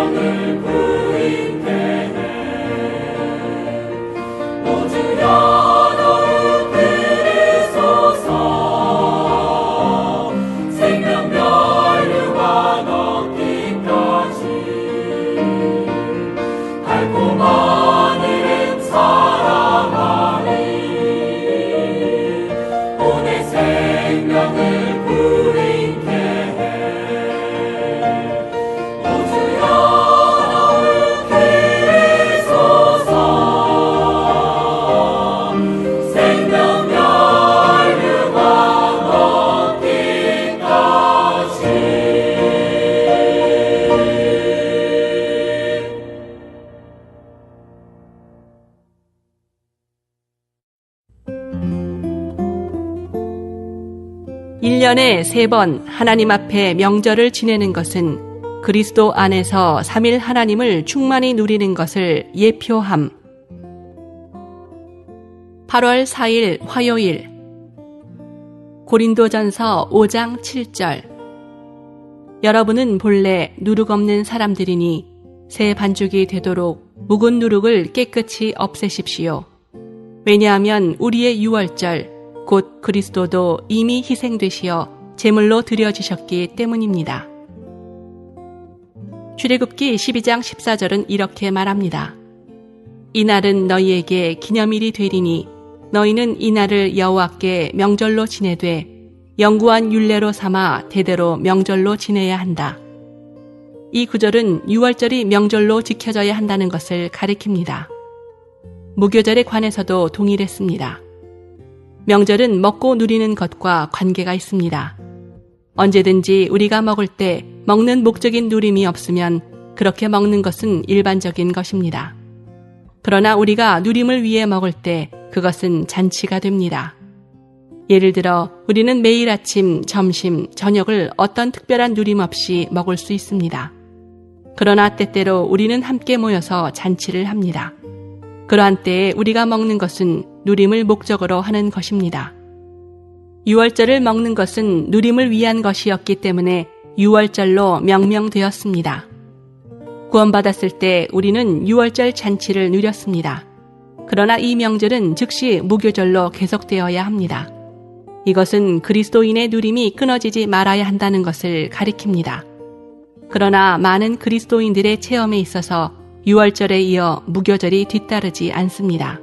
생명을 부인케 해. 우주여 더욱 그리소서. 생명 면류관 얻기까지 달콤한 이름 사랑하리. 오늘 생명을 부인케 해. 우주여 더욱 그리소서. 생명 면류관 얻기까지. 1년에 3번 하나님 앞에 명절을 지내는 것은 그리스도 안에서 삼일 하나님을 충만히 누리는 것을 예표함. 8월 4일 화요일, 고린도전서 5장 7절. 여러분은 본래 누룩 없는 사람들이니 새 반죽이 되도록 묵은 누룩을 깨끗이 없애십시오. 왜냐하면 우리의 유월절 곧 그리스도도 이미 희생되시어 제물로 드려지셨기 때문입니다. 출애굽기 12장 14절은 이렇게 말합니다. 이날은 너희에게 기념일이 되리니 너희는 이날을 여호와께 명절로 지내되 영구한 율례로 삼아 대대로 명절로 지내야 한다. 이 구절은 유월절이 명절로 지켜져야 한다는 것을 가리킵니다. 무교절에 관해서도 동일했습니다. 명절은 먹고 누리는 것과 관계가 있습니다. 언제든지 우리가 먹을 때 먹는 목적인 누림이 없으면 그렇게 먹는 것은 일반적인 것입니다. 그러나 우리가 누림을 위해 먹을 때 그것은 잔치가 됩니다. 예를 들어 우리는 매일 아침, 점심, 저녁을 어떤 특별한 누림 없이 먹을 수 있습니다. 그러나 때때로 우리는 함께 모여서 잔치를 합니다. 그러한 때에 우리가 먹는 것은 누림을 목적으로 하는 것입니다. 유월절을 먹는 것은 누림을 위한 것이었기 때문에 유월절로 명명되었습니다. 구원받았을 때 우리는 유월절 잔치를 누렸습니다. 그러나 이 명절은 즉시 무교절로 계속되어야 합니다. 이것은 그리스도인의 누림이 끊어지지 말아야 한다는 것을 가리킵니다. 그러나 많은 그리스도인들의 체험에 있어서 유월절에 이어 무교절이 뒤따르지 않습니다.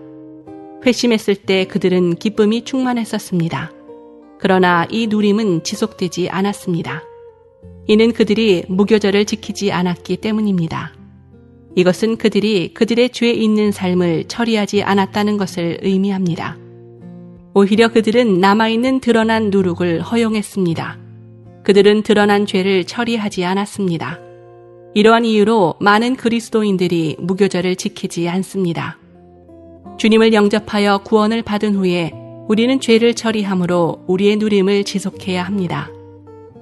회심했을 때 그들은 기쁨이 충만했었습니다. 그러나 이 누림은 지속되지 않았습니다. 이는 그들이 무교절을 지키지 않았기 때문입니다. 이것은 그들이 그들의 죄 있는 삶을 처리하지 않았다는 것을 의미합니다. 오히려 그들은 남아있는 드러난 누룩을 허용했습니다. 그들은 드러난 죄를 처리하지 않았습니다. 이러한 이유로 많은 그리스도인들이 무교절을 지키지 않습니다. 주님을 영접하여 구원을 받은 후에 우리는 죄를 처리함으로 우리의 누림을 지속해야 합니다.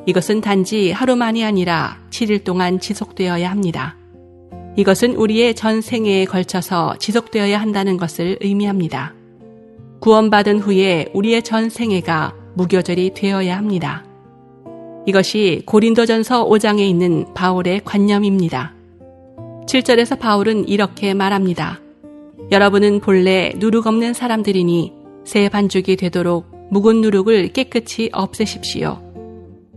이것은 단지 하루만이 아니라 7일 동안 지속되어야 합니다. 이것은 우리의 전 생애에 걸쳐서 지속되어야 한다는 것을 의미합니다. 구원받은 후에 우리의 전 생애가 무교절이 되어야 합니다. 이것이 고린도전서 5장에 있는 바울의 관념입니다. 7절에서 바울은 이렇게 말합니다. 여러분은 본래 누룩 없는 사람들이니 새 반죽이 되도록 묵은 누룩을 깨끗이 없애십시오.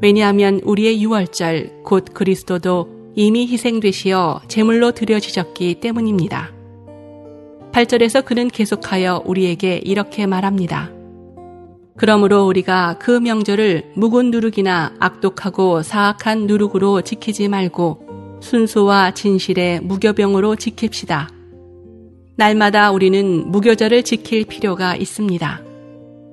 왜냐하면 우리의 유월절 곧 그리스도도 이미 희생되시어 제물로 드려지셨기 때문입니다. 8절에서 그는 계속하여 우리에게 이렇게 말합니다. 그러므로 우리가 그 명절을 묵은 누룩이나 악독하고 사악한 누룩으로 지키지 말고 순수와 진실의 무교병으로 지킵시다. 날마다 우리는 무교절을 지킬 필요가 있습니다.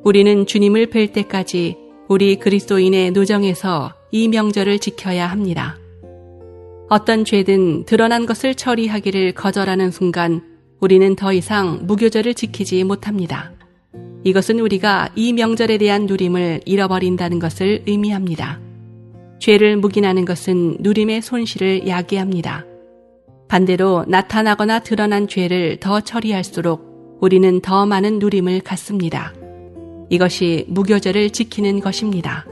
우리는 주님을 뵐 때까지 우리 그리스도인의 노정에서 이 명절을 지켜야 합니다. 어떤 죄든 드러난 것을 처리하기를 거절하는 순간 우리는 더 이상 무교절을 지키지 못합니다. 이것은 우리가 이 명절에 대한 누림을 잃어버린다는 것을 의미합니다. 죄를 묵인하는 것은 누림의 손실을 야기합니다. 반대로 나타나거나 드러난 죄를 더 처리할수록 우리는 더 많은 누림을 갖습니다. 이것이 무교절을 지키는 것입니다.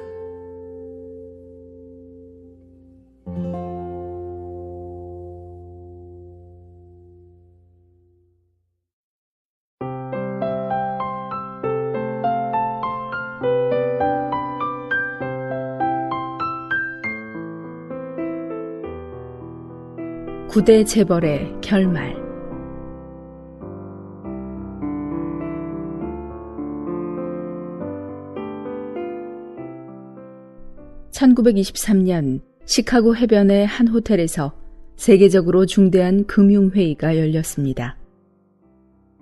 9대 재벌의 결말. 1923년 시카고 해변의 한 호텔에서 세계적으로 중대한 금융회의가 열렸습니다.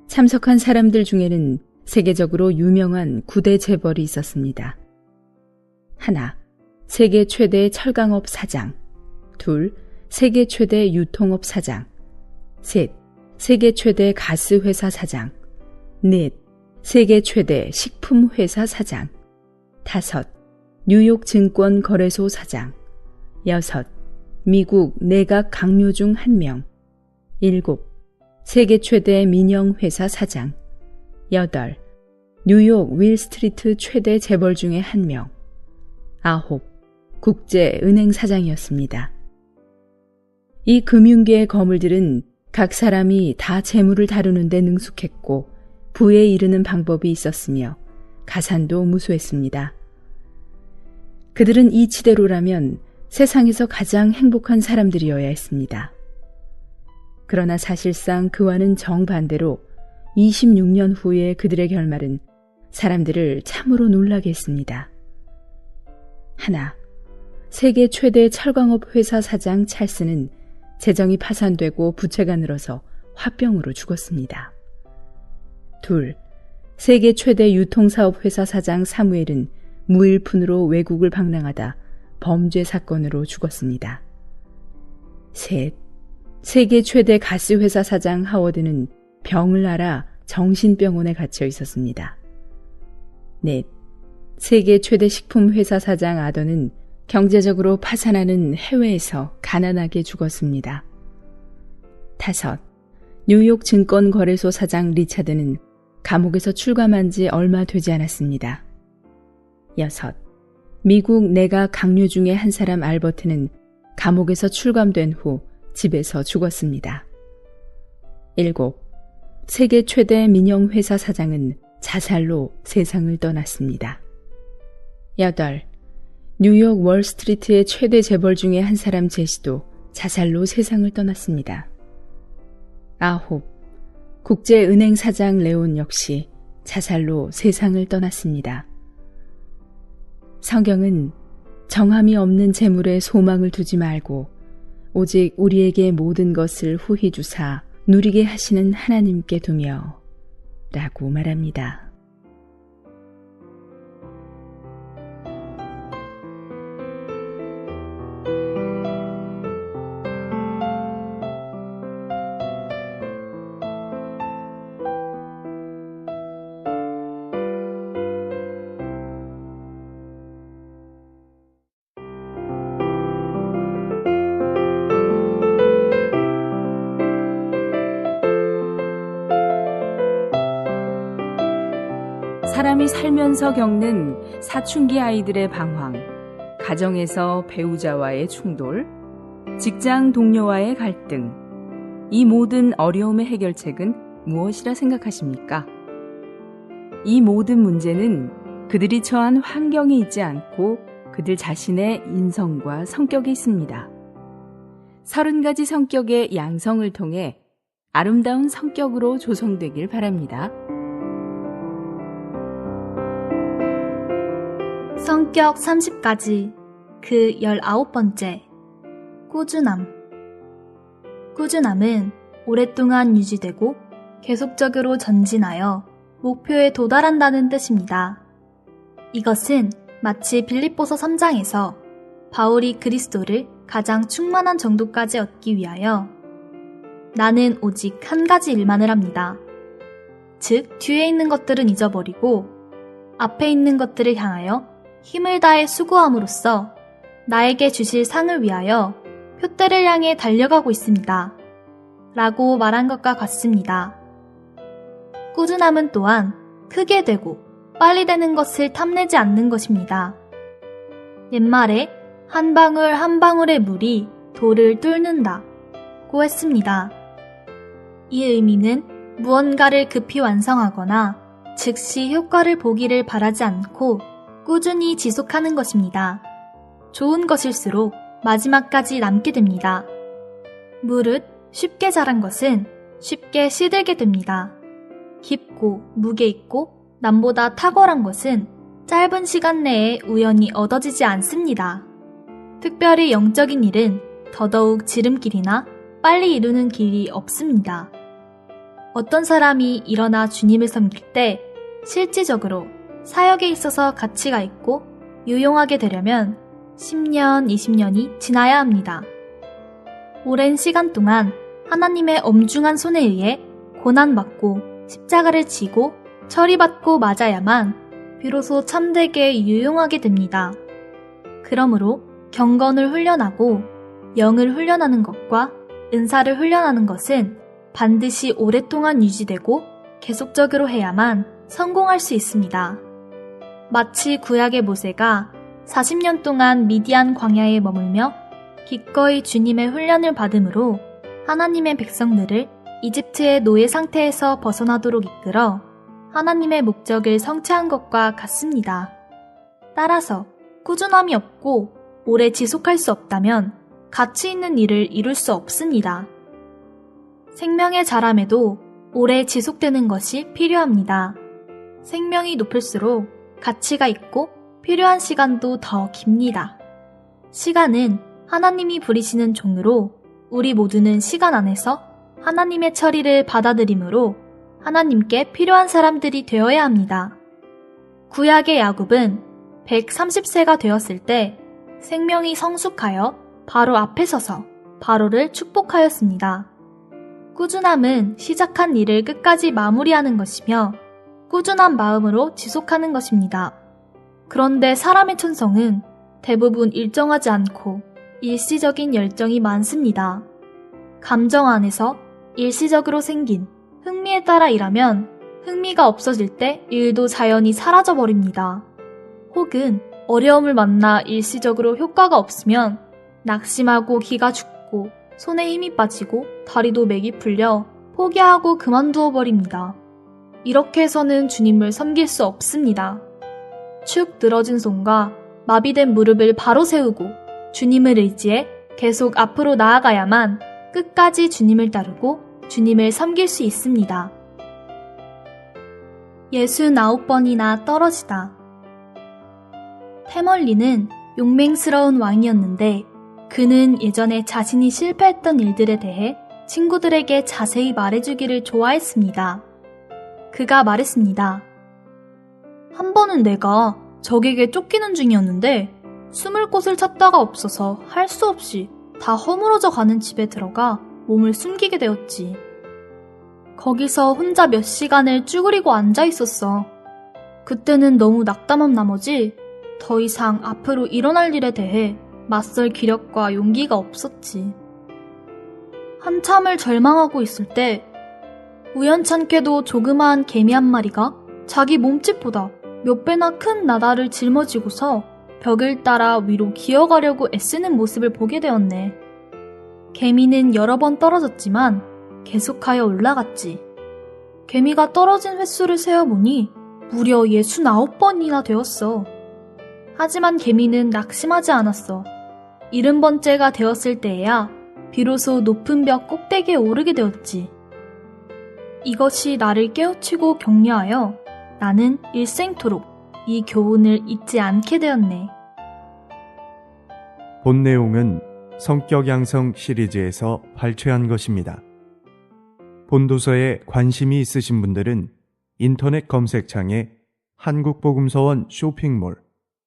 참석한 사람들 중에는 세계적으로 유명한 9대 재벌이 있었습니다. 하나, 세계 최대 철강업 사장. 둘, 세계 최대 유통업 사장. 셋, 세계 최대 가스회사 사장. 넷, 세계 최대 식품회사 사장. 다섯, 뉴욕 증권거래소 사장. 여섯, 미국 내각 강요 중 한 명. 일곱, 세계 최대 민영회사 사장. 여덟, 뉴욕 윌스트리트 최대 재벌 중에 한 명. 아홉, 국제은행 사장이었습니다. 이 금융계의 거물들은 각 사람이 다 재물을 다루는 데 능숙했고 부에 이르는 방법이 있었으며 가산도 무수했습니다. 그들은 이치대로라면 세상에서 가장 행복한 사람들이어야 했습니다. 그러나 사실상 그와는 정반대로 26년 후의 그들의 결말은 사람들을 참으로 놀라게 했습니다. 하나, 세계 최대 철강업 회사 사장 찰스는 재정이 파산되고 부채가 늘어서 화병으로 죽었습니다. 둘, 세계 최대 유통사업 회사 사장 사무엘은 무일푼으로 외국을 방랑하다 범죄 사건으로 죽었습니다. 셋, 세계 최대 가스회사 사장 하워드는 병을 앓아 정신병원에 갇혀 있었습니다. 넷, 세계 최대 식품회사 사장 아더는 경제적으로 파산하는 해외에서 가난하게 죽었습니다. 다섯, 뉴욕 증권거래소 사장 리차드는 감옥에서 출감한 지 얼마 되지 않았습니다. 여섯, 미국 내각 강요 중에 한 사람 알버트는 감옥에서 출감된 후 집에서 죽었습니다. 일곱, 세계 최대 민영회사 사장은 자살로 세상을 떠났습니다. 여덟, 뉴욕 월스트리트의 최대 재벌 중에 한 사람 제시도 자살로 세상을 떠났습니다. 아홉, 국제은행 사장 레온 역시 자살로 세상을 떠났습니다. 성경은 정함이 없는 재물에 소망을 두지 말고 오직 우리에게 모든 것을 후히 주사 누리게 하시는 하나님께 두며 라고 말합니다. 사람이 살면서 겪는 사춘기 아이들의 방황, 가정에서 배우자와의 충돌, 직장 동료와의 갈등, 이 모든 어려움의 해결책은 무엇이라 생각하십니까? 이 모든 문제는 그들이 처한 환경에 있지 않고 그들 자신의 인성과 성격에 있습니다. 30가지 성격의 양성을 통해 아름다운 성격으로 조성되길 바랍니다. 성격 30가지, 그 19번째, 꾸준함. 꾸준함은 오랫동안 유지되고 계속적으로 전진하여 목표에 도달한다는 뜻입니다. 이것은 마치 빌립보서 3장에서 바울이 그리스도를 가장 충만한 정도까지 얻기 위하여 나는 오직 한 가지 일만을 합니다. 즉, 뒤에 있는 것들은 잊어버리고 앞에 있는 것들을 향하여 힘을 다해 수고함으로써 나에게 주실 상을 위하여 표대를 향해 달려가고 있습니다. 라고 말한 것과 같습니다. 꾸준함은 또한 크게 되고 빨리 되는 것을 탐내지 않는 것입니다. 옛말에 한 방울 한 방울의 물이 돌을 뚫는다고 했습니다. 이 의미는 무언가를 급히 완성하거나 즉시 효과를 보기를 바라지 않고 꾸준히 지속하는 것입니다. 좋은 것일수록 마지막까지 남게 됩니다. 무릇 쉽게 자란 것은 쉽게 시들게 됩니다. 깊고 무게 있고 남보다 탁월한 것은 짧은 시간 내에 우연히 얻어지지 않습니다. 특별히 영적인 일은 더더욱 지름길이나 빨리 이루는 길이 없습니다. 어떤 사람이 일어나 주님을 섬길 때 실질적으로 사역에 있어서 가치가 있고 유용하게 되려면 10년, 20년이 지나야 합니다. 오랜 시간 동안 하나님의 엄중한 손에 의해 고난받고 십자가를 지고 처리받고 맞아야만 비로소 참되게 유용하게 됩니다. 그러므로 경건을 훈련하고 영을 훈련하는 것과 은사를 훈련하는 것은 반드시 오랫동안 유지되고 계속적으로 해야만 성공할 수 있습니다. 마치 구약의 모세가 40년 동안 미디안 광야에 머물며 기꺼이 주님의 훈련을 받음으로 하나님의 백성들을 이집트의 노예 상태에서 벗어나도록 이끌어 하나님의 목적을 성취한 것과 같습니다. 따라서 꾸준함이 없고 오래 지속할 수 없다면 가치 있는 일을 이룰 수 없습니다. 생명의 자람에도 오래 지속되는 것이 필요합니다. 생명이 높을수록 가치가 있고 필요한 시간도 더 깁니다. 시간은 하나님이 부리시는 종으로 우리 모두는 시간 안에서 하나님의 처리를 받아들이므로 하나님께 필요한 사람들이 되어야 합니다. 구약의 야곱은 130세가 되었을 때 생명이 성숙하여 바로 앞에 서서 바로를 축복하였습니다. 꾸준함은 시작한 일을 끝까지 마무리하는 것이며 꾸준한 마음으로 지속하는 것입니다. 그런데 사람의 천성은 대부분 일정하지 않고 일시적인 열정이 많습니다. 감정 안에서 일시적으로 생긴 흥미에 따라 일하면 흥미가 없어질 때 일도 자연히 사라져버립니다. 혹은 어려움을 만나 일시적으로 효과가 없으면 낙심하고 기가 죽고 손에 힘이 빠지고 다리도 맥이 풀려 포기하고 그만두어 버립니다. 이렇게 해서는 주님을 섬길 수 없습니다. 축 늘어진 손과 마비된 무릎을 바로 세우고 주님을 의지해 계속 앞으로 나아가야만 끝까지 주님을 따르고 주님을 섬길 수 있습니다. 69번이나 떨어지다. 태멀리는 용맹스러운 왕이었는데 그는 예전에 자신이 실패했던 일들에 대해 친구들에게 자세히 말해주기를 좋아했습니다. 그가 말했습니다. 한 번은 내가 적에게 쫓기는 중이었는데 숨을 곳을 찾다가 없어서 할 수 없이 다 허물어져 가는 집에 들어가 몸을 숨기게 되었지. 거기서 혼자 몇 시간을 쭈그리고 앉아 있었어. 그때는 너무 낙담한 나머지 더 이상 앞으로 일어날 일에 대해 맞설 기력과 용기가 없었지. 한참을 절망하고 있을 때 우연찮게도 조그마한 개미 한 마리가 자기 몸집보다 몇 배나 큰 나다를 짊어지고서 벽을 따라 위로 기어가려고 애쓰는 모습을 보게 되었네. 개미는 여러 번 떨어졌지만 계속하여 올라갔지. 개미가 떨어진 횟수를 세어보니 무려 69번이나 되었어. 하지만 개미는 낙심하지 않았어. 70번째가 되었을 때에야 비로소 높은 벽 꼭대기에 오르게 되었지. 이것이 나를 깨우치고 격려하여 나는 일생토록 이 교훈을 잊지 않게 되었네. 본 내용은 성격 양성 시리즈에서 발췌한 것입니다. 본 도서에 관심이 있으신 분들은 인터넷 검색창에 한국복음서원 쇼핑몰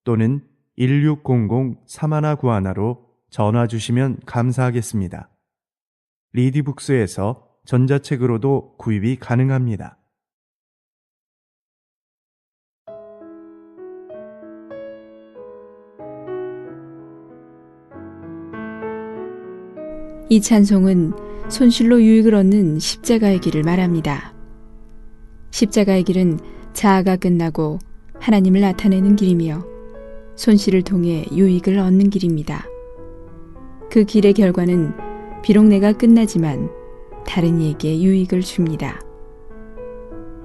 또는 1600-3191로 전화 주시면 감사하겠습니다. 리디북스에서 전자책으로도 구입이 가능합니다. 이 찬송은 손실로 유익을 얻는 십자가의 길을 말합니다. 십자가의 길은 자아가 끝나고 하나님을 나타내는 길이며 손실을 통해 유익을 얻는 길입니다. 그 길의 결과는 비록 내가 끝나지만 다른 이에게 유익을 줍니다.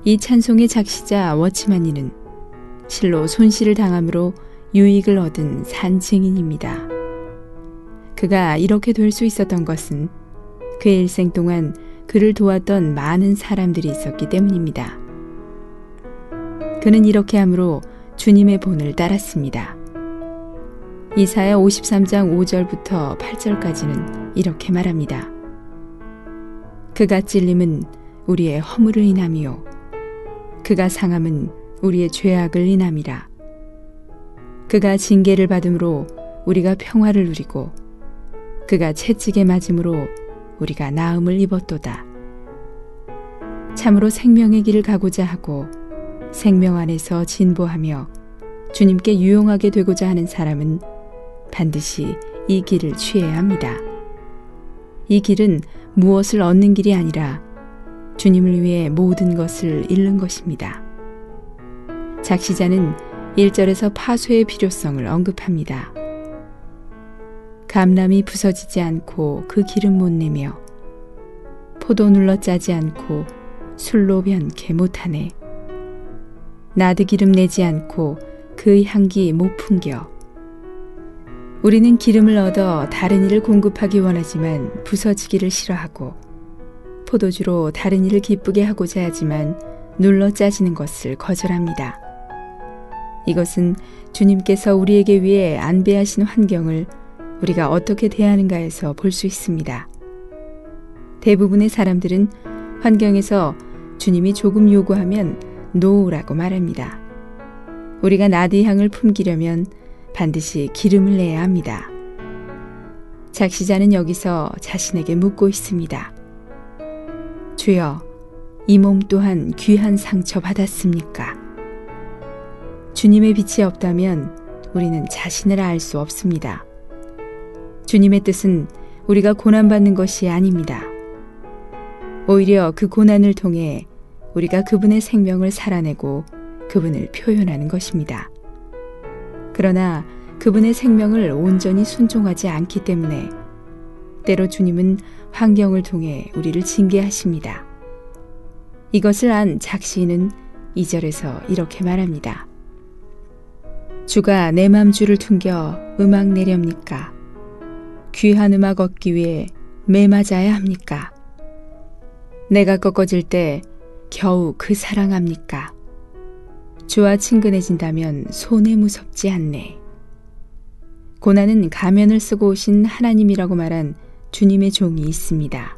이 찬송의 작시자 워치만니는 실로 손실을 당함으로 유익을 얻은 산 증인입니다. 그가 이렇게 될 수 있었던 것은 그의 일생 동안 그를 도왔던 많은 사람들이 있었기 때문입니다. 그는 이렇게 함으로 주님의 본을 따랐습니다. 이사야 53장 5절부터 8절까지는 이렇게 말합니다. 그가 찔림은 우리의 허물을 인함이요 그가 상함은 우리의 죄악을 인함이라. 그가 징계를 받음으로 우리가 평화를 누리고 그가 채찍에 맞음으로 우리가 나음을 입었도다. 참으로 생명의 길을 가고자 하고 생명 안에서 진보하며 주님께 유용하게 되고자 하는 사람은 반드시 이 길을 취해야 합니다. 이 길은 무엇을 얻는 길이 아니라 주님을 위해 모든 것을 잃는 것입니다. 작시자는 1절에서 파수의 필요성을 언급합니다. 감람이 부서지지 않고 그 기름 못 내며 포도 눌러 짜지 않고 술로 변케 못하네. 나드 기름 내지 않고 그 향기 못 풍겨. 우리는 기름을 얻어 다른 이를 공급하기 원하지만 부서지기를 싫어하고 포도주로 다른 이를 기쁘게 하고자 하지만 눌러 짜지는 것을 거절합니다. 이것은 주님께서 우리에게 위해 안배하신 환경을 우리가 어떻게 대하는가에서 볼 수 있습니다. 대부분의 사람들은 환경에서 주님이 조금 요구하면 노라고 말합니다. 우리가 나드의 향을 품기려면 반드시 기름을 내야 합니다. 작시자는 여기서 자신에게 묻고 있습니다. 주여, 이 몸 또한 귀한 상처 받았습니까? 주님의 빛이 없다면 우리는 자신을 알 수 없습니다. 주님의 뜻은 우리가 고난받는 것이 아닙니다. 오히려 그 고난을 통해 우리가 그분의 생명을 살아내고 그분을 표현하는 것입니다. 그러나 그분의 생명을 온전히 순종하지 않기 때문에 때로 주님은 환경을 통해 우리를 징계하십니다. 이것을 안 작시인은 2절에서 이렇게 말합니다. 주가 내 맘주를 퉁겨 음악 내렵니까? 귀한 음악 얻기 위해 매 맞아야 합니까? 내가 꺾어질 때 겨우 그 사랑합니까? 주와 친근해진다면 손에 무섭지 않네. 고난은 가면을 쓰고 오신 하나님이라고 말한 주님의 종이 있습니다.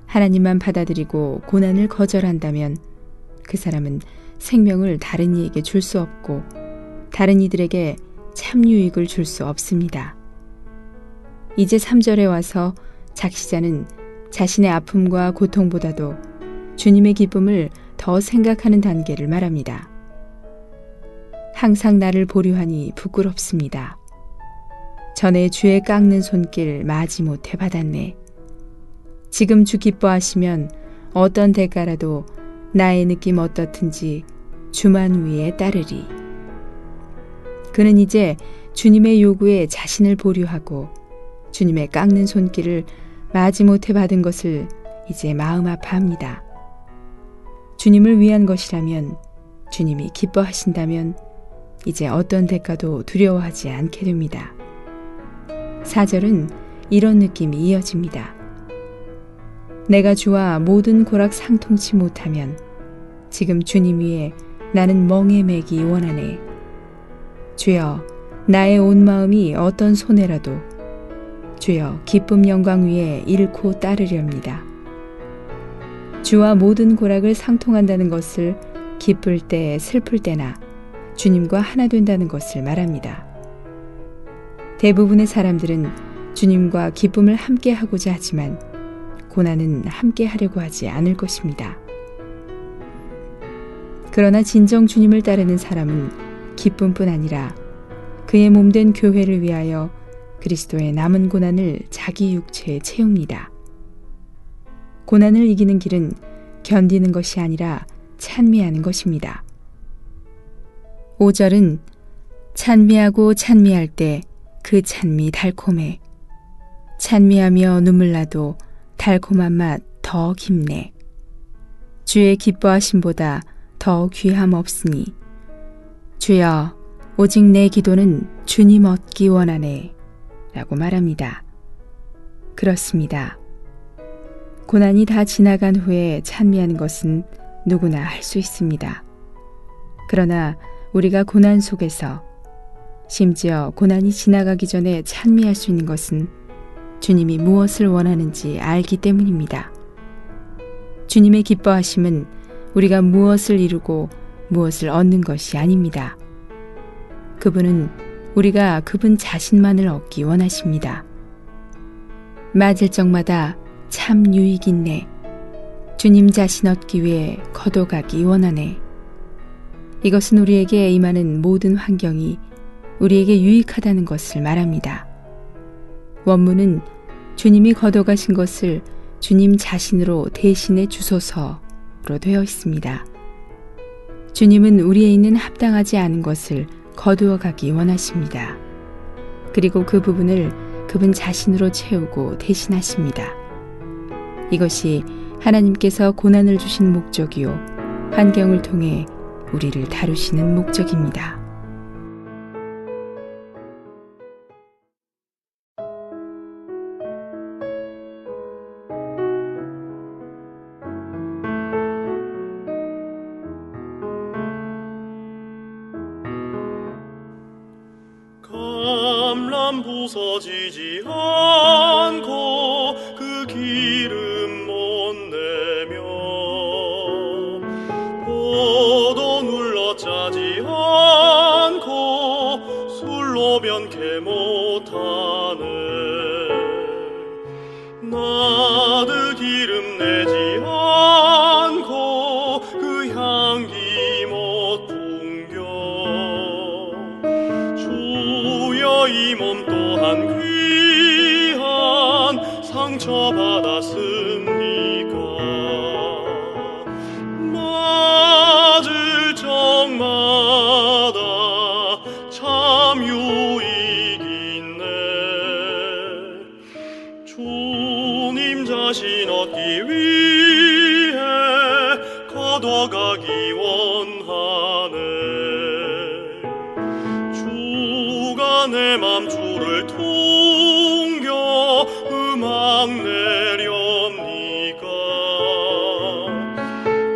하나님만 받아들이고 고난을 거절한다면 그 사람은 생명을 다른 이에게 줄 수 없고 다른 이들에게 참 유익을 줄 수 없습니다. 이제 3절에 와서 작시자는 자신의 아픔과 고통보다도 주님의 기쁨을 더 생각하는 단계를 말합니다. 항상 나를 보류하니 부끄럽습니다. 전에 주의 깎는 손길 마지못해 받았네. 지금 주 기뻐하시면 어떤 대가라도 나의 느낌 어떻든지 주만 위에 따르리. 그는 이제 주님의 요구에 자신을 보류하고 주님의 깎는 손길을 마지못해 받은 것을 이제 마음 아파합니다. 주님을 위한 것이라면, 주님이 기뻐하신다면 이제 어떤 대가도 두려워하지 않게 됩니다. 4절은 이런 느낌이 이어집니다. 내가 주와 모든 고락 상통치 못하면 지금 주님 위에 나는 멍에 매기 원하네. 주여, 나의 온 마음이 어떤 손해라도 주여 기쁨 영광 위에 잃고 따르렵니다. 주와 모든 고락을 상통한다는 것을 기쁠 때 슬플 때나 주님과 하나 된다는 것을 말합니다. 대부분의 사람들은 주님과 기쁨을 함께 하고자 하지만 고난은 함께 하려고 하지 않을 것입니다. 그러나 진정 주님을 따르는 사람은 기쁨뿐 아니라 그의 몸된 교회를 위하여 그리스도의 남은 고난을 자기 육체에 채웁니다. 고난을 이기는 길은 견디는 것이 아니라 찬미하는 것입니다. 5절은 찬미하고 찬미할 때 그 찬미 달콤해. 찬미하며 눈물 나도 달콤한 맛 더 깊네. 주의 기뻐하심보다 더 귀함 없으니 주여 오직 내 기도는 주님 얻기 원하네 라고 말합니다. 그렇습니다. 고난이 다 지나간 후에 찬미하는 것은 누구나 할 수 있습니다. 그러나 우리가 고난 속에서, 심지어 고난이 지나가기 전에 찬미할 수 있는 것은 주님이 무엇을 원하는지 알기 때문입니다. 주님의 기뻐하심은 우리가 무엇을 이루고 무엇을 얻는 것이 아닙니다. 그분은 우리가 그분 자신만을 얻기 원하십니다. 맞을 적마다 참 유익 있네. 주님 자신 얻기 위해 거둬가기 원하네. 이것은 우리에게 임하는 모든 환경이 우리에게 유익하다는 것을 말합니다. 원문은 주님이 거둬가신 것을 주님 자신으로 대신해 주소서로 되어 있습니다. 주님은 우리에 있는 합당하지 않은 것을 거두어 가기 원하십니다. 그리고 그 부분을 그분 자신으로 채우고 대신하십니다. 이것이 하나님께서 고난을 주신 목적이요, 환경을 통해 우리를 다루시는 목적입니다. 감람 부서지지 않고 그 기름 못 내며 포도 눌러 짜지 않고 술로 변케 못하네. 나드 기름 내지 않고 그 향기 못 풍겨. 주여 이 몸 또한 귀한 상처 받았습니까? 맞을 적마다 참 유익 있네. 주님 자신 얻기 위해 거둬가기 원하네. 주가 내 맘 주를 퉁겨 음악 내렵니까?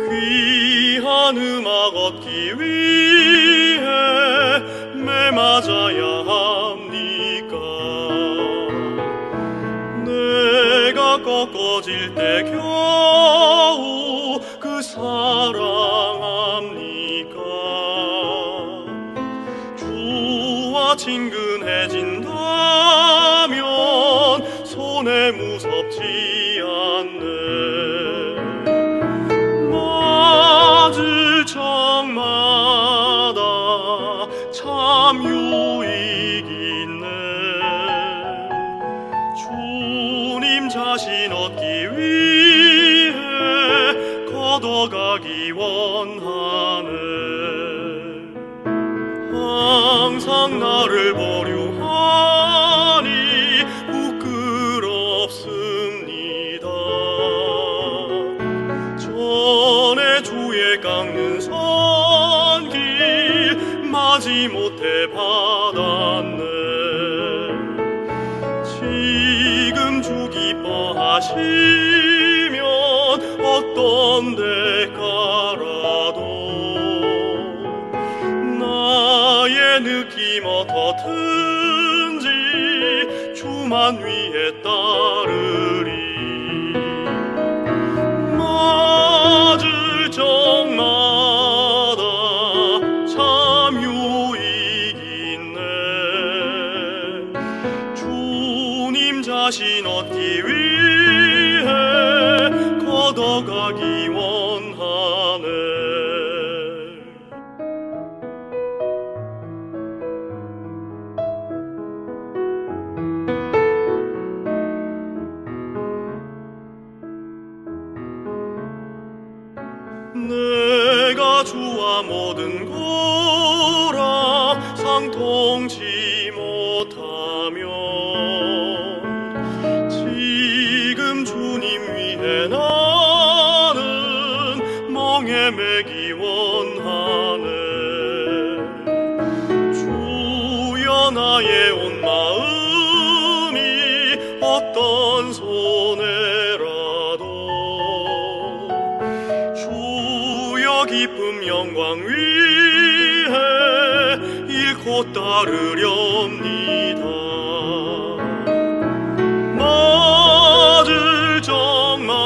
귀한 음악 얻기 위해 매 맞아야 합니까? 내가 꺾어질 때 겨우 그 사랑합니까? 주와 친근해진다면 손에 무섭지 않네. 맞을 적마다 참 유익 있네. 주님 자신 얻기 위해 거둬가기 원하네. 항상 나를 보류하니 부끄럽습니다. 전에 주의 깎는 선길 마지 못해 받았네. 지금 주 기뻐하시면 어떤 대가라도 나의 느낌 어떻든지 주만 위해 따르리. 맞을 적마다 참 유익 있네. 주님 자신 얻기 위해 거둬가기 원하네. 내가 주와 모든 거라 상통치 못하면 지금 주님 위해 나는 멍에 매기 원하네. 주여 나의 온 마음이 어떤 손해라도 기쁨 영광 위에 잃고 따르렵니다. 맞을 적마다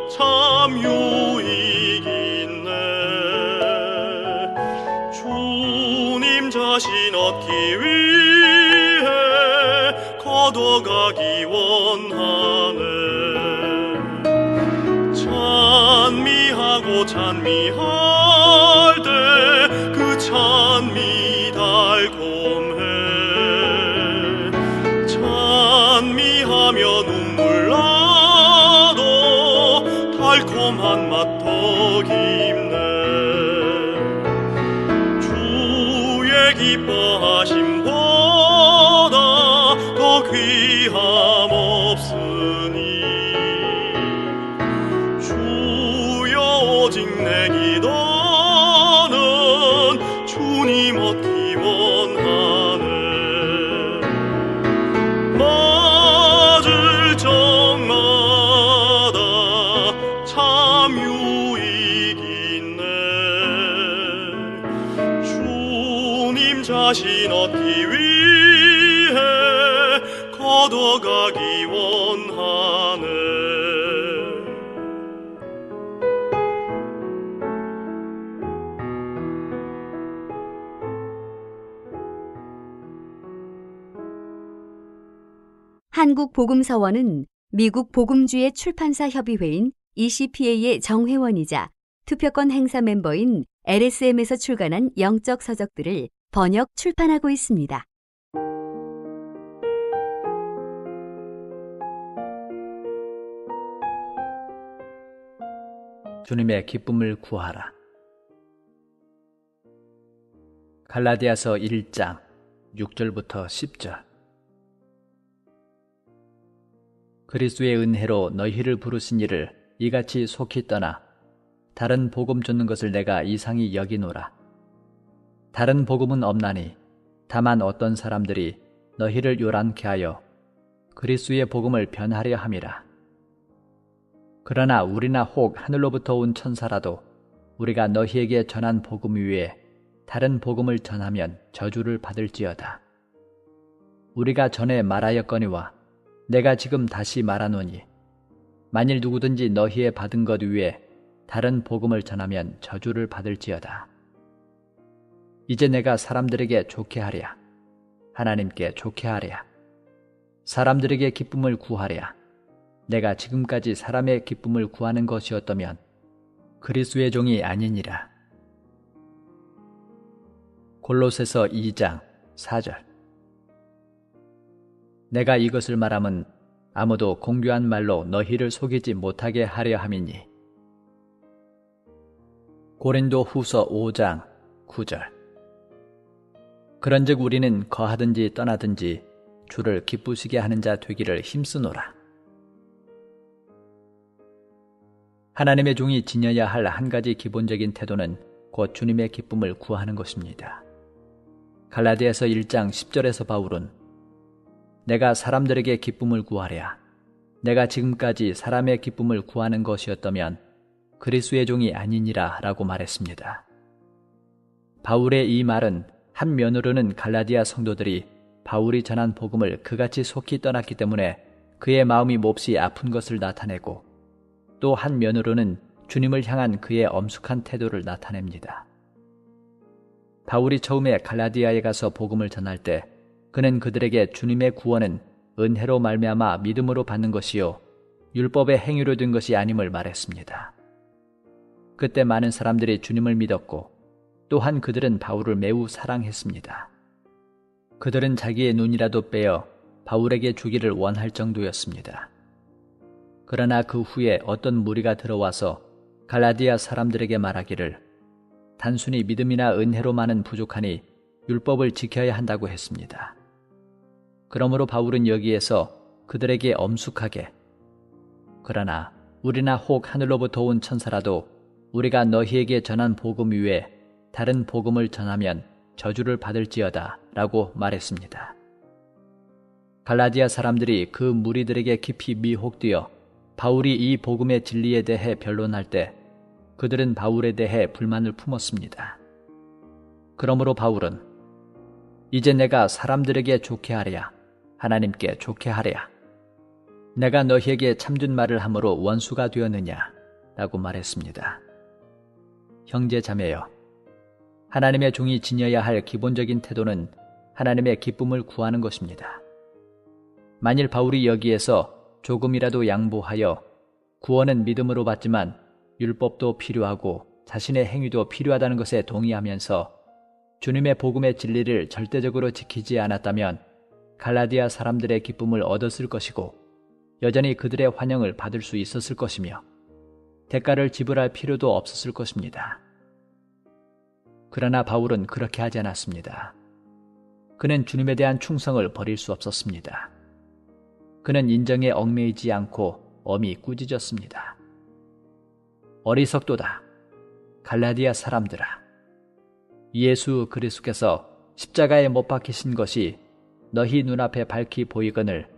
참 유익있네. 주님 자신 얻기 위해 걷어가기 원하네. 찬미하고 찬미할 때 그 찬미 달콤해. 찬미하며 눈물 나도 달콤한 맛 더 깊네. 주의 기뻐하심보다 더 귀함 없으니 오직 내 기도는 주님 얻기 원하네. 맞을 적마다 참 유익있네. 주님 자신 얻기 위해 걷어가기 원하네. 한국복음서원은 미국 복음주의 출판사 협의회인 ECPA의 정회원이자 투표권 행사 멤버인 LSM에서 출간한 영적 서적들을 번역 출판하고 있습니다. 주님의 기쁨을 구하라. 갈라디아서 1장 6절부터 10절. 그리스도의 은혜로 너희를 부르신 이를 이같이 속히 떠나 다른 복음 쫓는 것을 내가 이상히 여기노라. 다른 복음은 없나니 다만 어떤 사람들이 너희를 요란케 하여 그리스도의 복음을 변하려 함이라. 그러나 우리나 혹 하늘로부터 온 천사라도 우리가 너희에게 전한 복음 위에 다른 복음을 전하면 저주를 받을지어다. 우리가 전에 말하였거니와 내가 지금 다시 말하노니 만일 누구든지 너희의 받은 것 위에 다른 복음을 전하면 저주를 받을지어다. 이제 내가 사람들에게 좋게 하랴. 하나님께 좋게 하랴. 사람들에게 기쁨을 구하랴. 내가 지금까지 사람의 기쁨을 구하는 것이었다면 그리스도의 종이 아니니라. 골로새서 2장 4절. 내가 이것을 말함은 아무도 공교한 말로 너희를 속이지 못하게 하려 함이니. 고린도 후서 5장 9절. 그런즉 우리는 거하든지 떠나든지 주를 기쁘시게 하는 자 되기를 힘쓰노라. 하나님의 종이 지녀야 할 한 가지 기본적인 태도는 곧 주님의 기쁨을 구하는 것입니다. 갈라디아서 1장 10절에서 바울은 내가 사람들에게 기쁨을 구하랴. 내가 지금까지 사람의 기쁨을 구하는 것이었다면 그리스도의 종이 아니니라 라고 말했습니다. 바울의 이 말은 한면으로는 갈라디아 성도들이 바울이 전한 복음을 그같이 속히 떠났기 때문에 그의 마음이 몹시 아픈 것을 나타내고 또 한면으로는 주님을 향한 그의 엄숙한 태도를 나타냅니다. 바울이 처음에 갈라디아에 가서 복음을 전할 때 그는 그들에게 주님의 구원은 은혜로 말미암아 믿음으로 받는 것이요 율법의 행위로 된 것이 아님을 말했습니다. 그때 많은 사람들이 주님을 믿었고 또한 그들은 바울을 매우 사랑했습니다. 그들은 자기의 눈이라도 빼어 바울에게 주기를 원할 정도였습니다. 그러나 그 후에 어떤 무리가 들어와서 갈라디아 사람들에게 말하기를 단순히 믿음이나 은혜로만은 부족하니 율법을 지켜야 한다고 했습니다. 그러므로 바울은 여기에서 그들에게 엄숙하게 그러나 우리나 혹 하늘로부터 온 천사라도 우리가 너희에게 전한 복음 위에 다른 복음을 전하면 저주를 받을지어다 라고 말했습니다. 갈라디아 사람들이 그 무리들에게 깊이 미혹되어 바울이 이 복음의 진리에 대해 변론할 때 그들은 바울에 대해 불만을 품었습니다. 그러므로 바울은 이제 내가 사람들에게 좋게 하랴 하나님께 좋게 하랴 내가 너희에게 참된 말을 함으로 원수가 되었느냐 라고 말했습니다. 형제 자매여, 하나님의 종이 지녀야 할 기본적인 태도는 하나님의 기쁨을 구하는 것입니다. 만일 바울이 여기에서 조금이라도 양보하여 구원은 믿음으로 받지만 율법도 필요하고 자신의 행위도 필요하다는 것에 동의하면서 주님의 복음의 진리를 절대적으로 지키지 않았다면 갈라디아 사람들의 기쁨을 얻었을 것이고 여전히 그들의 환영을 받을 수 있었을 것이며 대가를 지불할 필요도 없었을 것입니다. 그러나 바울은 그렇게 하지 않았습니다. 그는 주님에 대한 충성을 버릴 수 없었습니다. 그는 인정에 얽매이지 않고 엄히 꾸짖었습니다. 어리석도다. 갈라디아 사람들아. 예수 그리스도께서 십자가에 못 박히신 것이 너희 눈앞에 밝히 보이거늘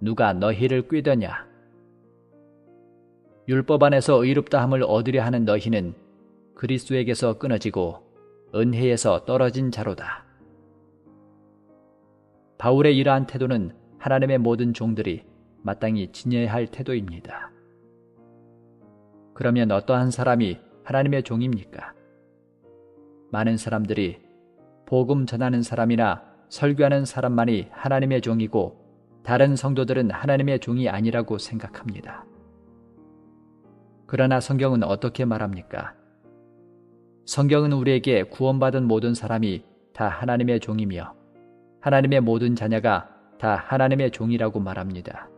누가 너희를 꾀더냐. 율법 안에서 의롭다함을 얻으려 하는 너희는 그리스도에게서 끊어지고 은혜에서 떨어진 자로다. 바울의 이러한 태도는 하나님의 모든 종들이 마땅히 지녀야 할 태도입니다. 그러면 어떠한 사람이 하나님의 종입니까? 많은 사람들이 복음 전하는 사람이나 설교하는 사람만이 하나님의 종이고 다른 성도들은 하나님의 종이 아니라고 생각합니다. 그러나 성경은 어떻게 말합니까? 성경은 우리에게 구원받은 모든 사람이 다 하나님의 종이며 하나님의 모든 자녀가 다 하나님의 종이라고 말합니다.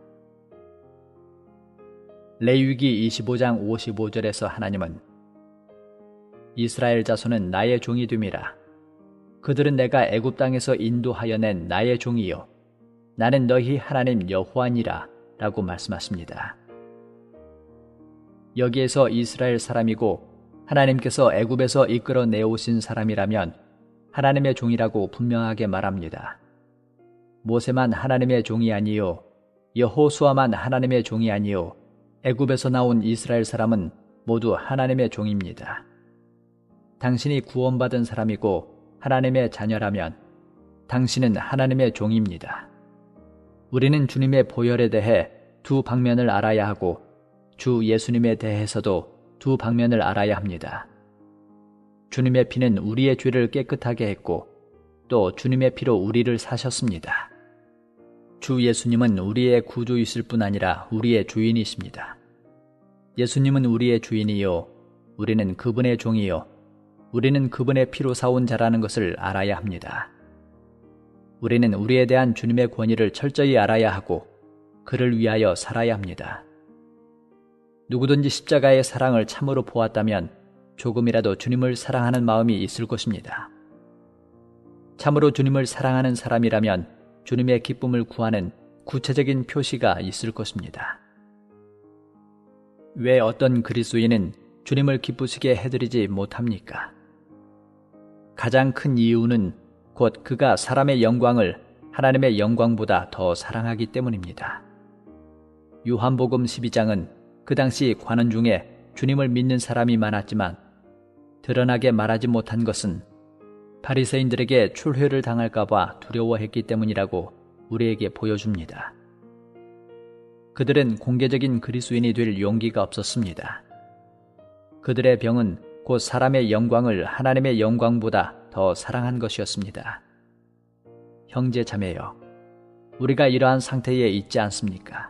레위기 25장 55절에서 하나님은 이스라엘 자손은 나의 종이 됨이라. 그들은 내가 애굽 땅에서 인도하여 낸 나의 종이요 나는 너희 하나님 여호와니라 라고 말씀하십니다. 여기에서 이스라엘 사람이고 하나님께서 애굽에서 이끌어 내오신 사람이라면 하나님의 종이라고 분명하게 말합니다. 모세만 하나님의 종이 아니요 여호수아만 하나님의 종이 아니요 애굽에서 나온 이스라엘 사람은 모두 하나님의 종입니다. 당신이 구원받은 사람이고 하나님의 자녀라면 당신은 하나님의 종입니다. 우리는 주님의 보혈에 대해 두 방면을 알아야 하고 주 예수님에 대해서도 두 방면을 알아야 합니다. 주님의 피는 우리의 죄를 깨끗하게 했고 또 주님의 피로 우리를 사셨습니다. 주 예수님은 우리의 구주이실 뿐 아니라 우리의 주인이십니다. 예수님은 우리의 주인이요 우리는 그분의 종이요 우리는 그분의 피로 사온 자라는 것을 알아야 합니다. 우리는 우리에 대한 주님의 권위를 철저히 알아야 하고 그를 위하여 살아야 합니다. 누구든지 십자가의 사랑을 참으로 보았다면 조금이라도 주님을 사랑하는 마음이 있을 것입니다. 참으로 주님을 사랑하는 사람이라면 주님의 기쁨을 구하는 구체적인 표시가 있을 것입니다. 왜 어떤 그리스도인은 주님을 기쁘시게 해드리지 못합니까? 가장 큰 이유는 곧 그가 사람의 영광을 하나님의 영광보다 더 사랑하기 때문입니다. 요한복음 12장은 그 당시 관원 중에 주님을 믿는 사람이 많았지만 드러나게 말하지 못한 것은 바리새인들에게 출회를 당할까 봐 두려워했기 때문이라고 우리에게 보여줍니다. 그들은 공개적인 그리스도인이 될 용기가 없었습니다. 그들의 병은 곧 사람의 영광을 하나님의 영광보다 더 사랑한 것이었습니다. 형제 자매여, 우리가 이러한 상태에 있지 않습니까?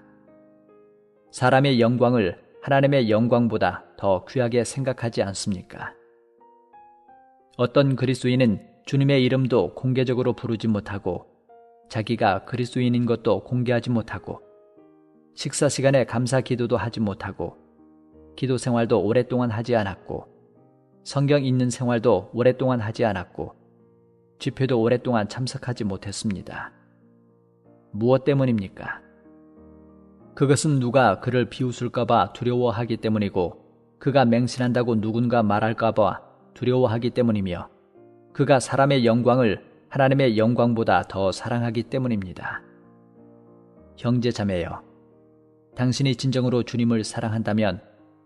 사람의 영광을 하나님의 영광보다 더 귀하게 생각하지 않습니까? 어떤 그리스도인은 주님의 이름도 공개적으로 부르지 못하고 자기가 그리스도인인 것도 공개하지 못하고 식사 시간에 감사 기도도 하지 못하고 기도 생활도 오랫동안 하지 않았고 성경 읽는 생활도 오랫동안 하지 않았고 집회도 오랫동안 참석하지 못했습니다. 무엇 때문입니까? 그것은 누가 그를 비웃을까 봐 두려워하기 때문이고 그가 맹신한다고 누군가 말할까 봐 두려워하기 때문이며 그가 사람의 영광을 하나님의 영광보다 더 사랑하기 때문입니다. 형제 자매여, 당신이 진정으로 주님을 사랑한다면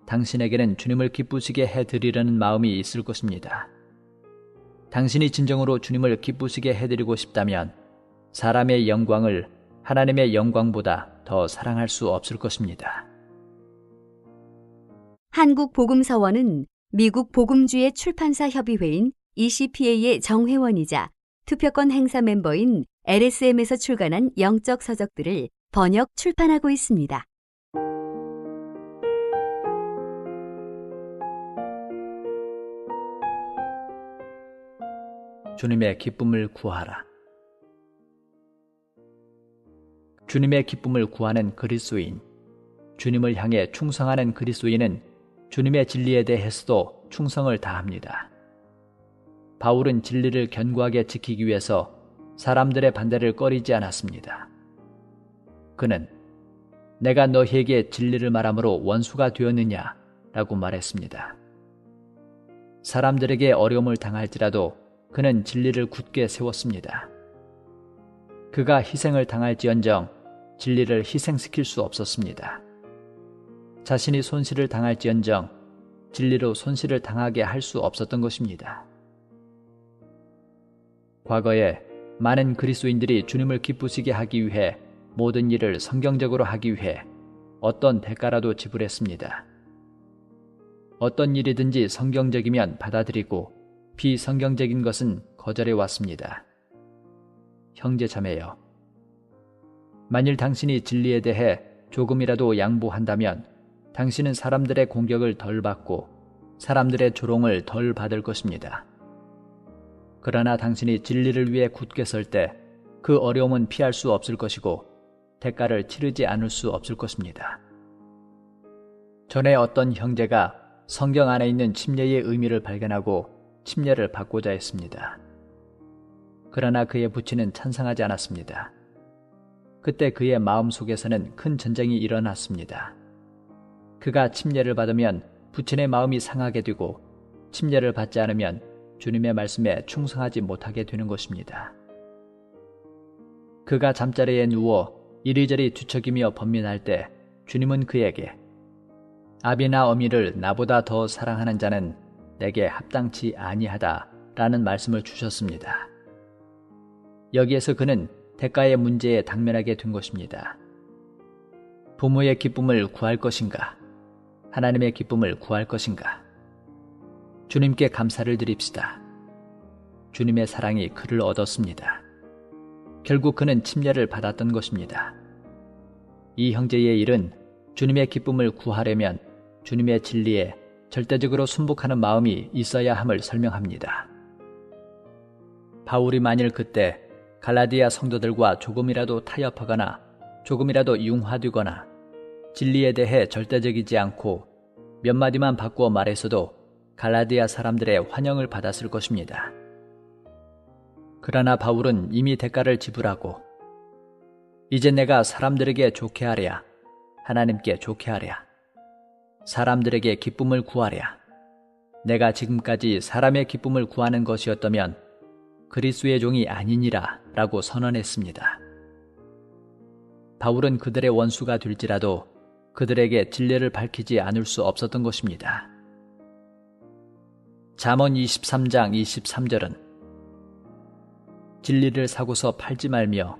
당신에게는 주님을 기쁘시게 해드리려는 마음이 있을 것입니다. 당신이 진정으로 주님을 기쁘시게 해드리고 싶다면 사람의 영광을 하나님의 영광보다 더 사랑할 수 없을 것입니다. 한국복음서원은 미국 복음주의 출판사 협의회인 ECPA의 정회원이자 투표권 행사 멤버인 LSM에서 출간한 영적 서적들을 번역 출판하고 있습니다. 주님의 기쁨을 구하라. 주님의 기쁨을 구하는 그리스도인, 주님을 향해 충성하는 그리스도인은 주님의 진리에 대해서도 충성을 다합니다. 바울은 진리를 견고하게 지키기 위해서 사람들의 반대를 꺼리지 않았습니다. 그는 내가 너희에게 진리를 말함으로 원수가 되었느냐 라고 말했습니다. 사람들에게 어려움을 당할지라도 그는 진리를 굳게 세웠습니다. 그가 희생을 당할지언정 진리를 희생시킬 수 없었습니다. 자신이 손실을 당할지언정 진리로 손실을 당하게 할 수 없었던 것입니다. 과거에 많은 그리스도인들이 주님을 기쁘시게 하기 위해 모든 일을 성경적으로 하기 위해 어떤 대가라도 지불했습니다. 어떤 일이든지 성경적이면 받아들이고 비성경적인 것은 거절해 왔습니다. 형제 자매여, 만일 당신이 진리에 대해 조금이라도 양보한다면 당신은 사람들의 공격을 덜 받고 사람들의 조롱을 덜 받을 것입니다. 그러나 당신이 진리를 위해 굳게 설 때 그 어려움은 피할 수 없을 것이고 대가를 치르지 않을 수 없을 것입니다. 전에 어떤 형제가 성경 안에 있는 침례의 의미를 발견하고 침례를 받고자 했습니다. 그러나 그의 부친은 찬성하지 않았습니다. 그때 그의 마음속에서는 큰 전쟁이 일어났습니다. 그가 침례를 받으면 부친의 마음이 상하게 되고 침례를 받지 않으면 주님의 말씀에 충성하지 못하게 되는 것입니다. 그가 잠자리에 누워 이리저리 뒤척이며 번민할 때 주님은 그에게 아비나 어미를 나보다 더 사랑하는 자는 내게 합당치 아니하다 라는 말씀을 주셨습니다. 여기에서 그는 대가의 문제에 당면하게 된 것입니다. 부모의 기쁨을 구할 것인가? 하나님의 기쁨을 구할 것인가? 주님께 감사를 드립시다. 주님의 사랑이 그를 얻었습니다. 결국 그는 침례를 받았던 것입니다. 이 형제의 일은 주님의 기쁨을 구하려면 주님의 진리에 절대적으로 순복하는 마음이 있어야 함을 설명합니다. 바울이 만일 그때 갈라디아 성도들과 조금이라도 타협하거나 조금이라도 융화되거나 진리에 대해 절대적이지 않고 몇 마디만 바꾸어 말했어도 갈라디아 사람들의 환영을 받았을 것입니다. 그러나 바울은 이미 대가를 지불하고 이제 내가 사람들에게 좋게 하랴, 하나님께 좋게 하랴, 사람들에게 기쁨을 구하랴. 내가 지금까지 사람의 기쁨을 구하는 것이었다면 그리스도의 종이 아니니라 라고 선언했습니다. 바울은 그들의 원수가 될지라도 그들에게 진리를 밝히지 않을 수 없었던 것입니다. 잠언 23장 23절은 진리를 사고서 팔지 말며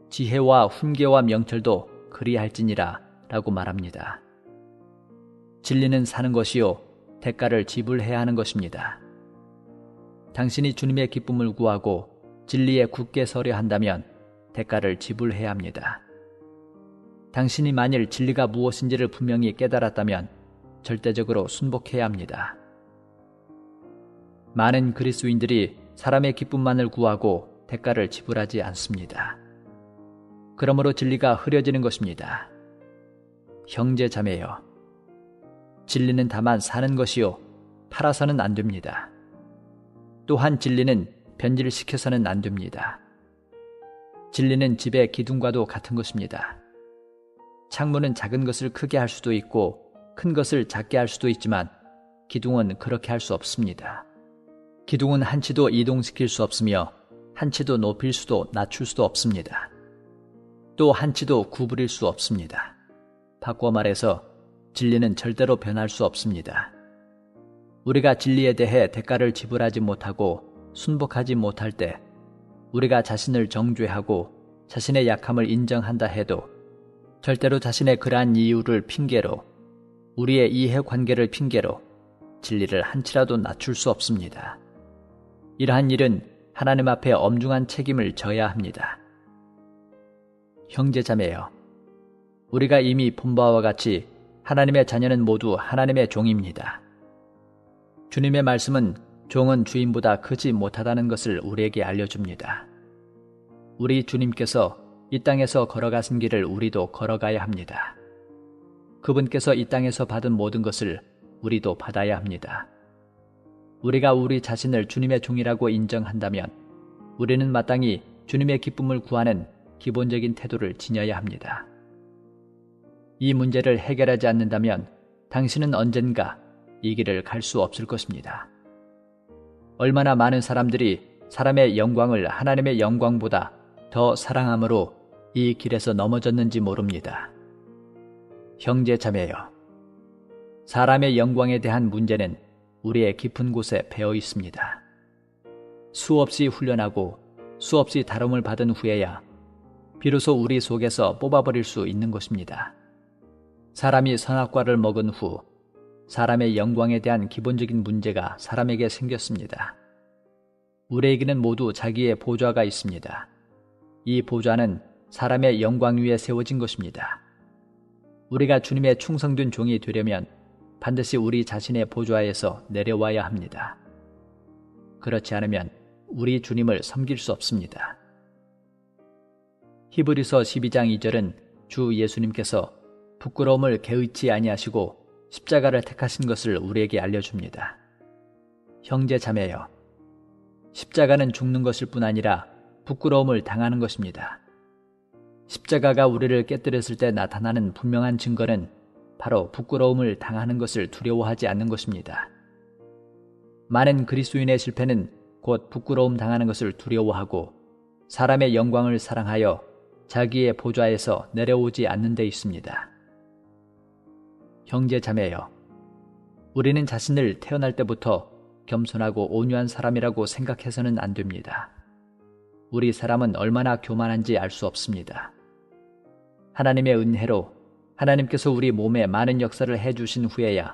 지혜와 훈계와 명철도 그리할지니라 라고 말합니다. 진리는 사는 것이요 대가를 지불해야 하는 것입니다. 당신이 주님의 기쁨을 구하고 진리에 굳게 서려 한다면 대가를 지불해야 합니다. 당신이 만일 진리가 무엇인지를 분명히 깨달았다면 절대적으로 순복해야 합니다. 많은 그리스도인들이 사람의 기쁨만을 구하고 대가를 지불하지 않습니다. 그러므로 진리가 흐려지는 것입니다. 형제 자매여, 진리는 다만 사는 것이요 팔아서는 안 됩니다. 또한 진리는 변질시켜서는 안 됩니다. 진리는 집의 기둥과도 같은 것입니다. 창문은 작은 것을 크게 할 수도 있고 큰 것을 작게 할 수도 있지만 기둥은 그렇게 할 수 없습니다. 기둥은 한치도 이동시킬 수 없으며 한치도 높일 수도 낮출 수도 없습니다. 또 한치도 구부릴 수 없습니다. 바꿔 말해서 진리는 절대로 변할 수 없습니다. 우리가 진리에 대해 대가를 지불하지 못하고 순복하지 못할 때 우리가 자신을 정죄하고 자신의 약함을 인정한다 해도 절대로 자신의 그러한 이유를 핑계로 우리의 이해관계를 핑계로 진리를 한치라도 낮출 수 없습니다. 이러한 일은 하나님 앞에 엄중한 책임을 져야 합니다. 형제자매여, 우리가 이미 본 바와 같이 하나님의 자녀는 모두 하나님의 종입니다. 주님의 말씀은 종은 주인보다 크지 못하다는 것을 우리에게 알려줍니다. 우리 주님께서 이 땅에서 걸어가신 길을 우리도 걸어가야 합니다. 그분께서 이 땅에서 받은 모든 것을 우리도 받아야 합니다. 우리가 우리 자신을 주님의 종이라고 인정한다면 우리는 마땅히 주님의 기쁨을 구하는 기본적인 태도를 지녀야 합니다. 이 문제를 해결하지 않는다면 당신은 언젠가 이 길을 갈 수 없을 것입니다. 얼마나 많은 사람들이 사람의 영광을 하나님의 영광보다 더 사랑함으로 이 길에서 넘어졌는지 모릅니다. 형제 자매여, 사람의 영광에 대한 문제는 우리의 깊은 곳에 배어 있습니다. 수없이 훈련하고 수없이 다름을 받은 후에야 비로소 우리 속에서 뽑아버릴 수 있는 것입니다. 사람이 선악과를 먹은 후 사람의 영광에 대한 기본적인 문제가 사람에게 생겼습니다. 우리에게는 모두 자기의 보좌가 있습니다. 이 보좌는 사람의 영광 위에 세워진 것입니다. 우리가 주님의 충성된 종이 되려면 반드시 우리 자신의 보좌에서 내려와야 합니다. 그렇지 않으면 우리 주님을 섬길 수 없습니다. 히브리서 12장 2절은 주 예수님께서 부끄러움을 개의치 아니하시고 십자가를 택하신 것을 우리에게 알려줍니다. 형제 자매여, 십자가는 죽는 것일 뿐 아니라 부끄러움을 당하는 것입니다. 십자가가 우리를 깨뜨렸을 때 나타나는 분명한 증거는 바로 부끄러움을 당하는 것을 두려워하지 않는 것입니다. 많은 그리스도인의 실패는 곧 부끄러움 당하는 것을 두려워하고 사람의 영광을 사랑하여 자기의 보좌에서 내려오지 않는 데 있습니다. 형제 자매여, 우리는 자신을 태어날 때부터 겸손하고 온유한 사람이라고 생각해서는 안 됩니다. 우리 사람은 얼마나 교만한지 알 수 없습니다. 하나님의 은혜로 하나님께서 우리 몸에 많은 역사를 해주신 후에야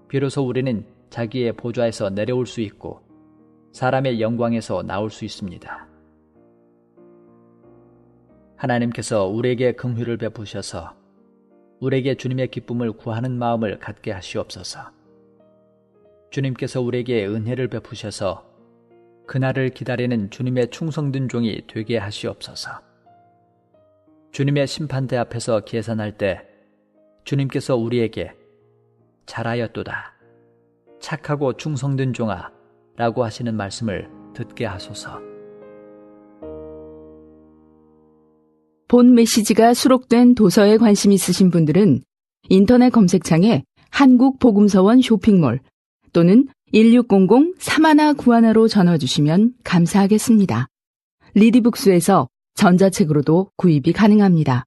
비로소 우리는 자기의 보좌에서 내려올 수 있고 사람의 영광에서 나올 수 있습니다. 하나님께서 우리에게 긍휼을 베푸셔서 우리에게 주님의 기쁨을 구하는 마음을 갖게 하시옵소서. 주님께서 우리에게 은혜를 베푸셔서 그날을 기다리는 주님의 충성된 종이 되게 하시옵소서. 주님의 심판대 앞에서 계산할 때 주님께서 우리에게 잘하였도다, 착하고 충성된 종아 라고 하시는 말씀을 듣게 하소서. 본 메시지가 수록된 도서에 관심 있으신 분들은 인터넷 검색창에 한국복음서원 쇼핑몰 또는 1600-3191로 전화 주시면 감사하겠습니다. 리디북스에서 전자책으로도 구입이 가능합니다.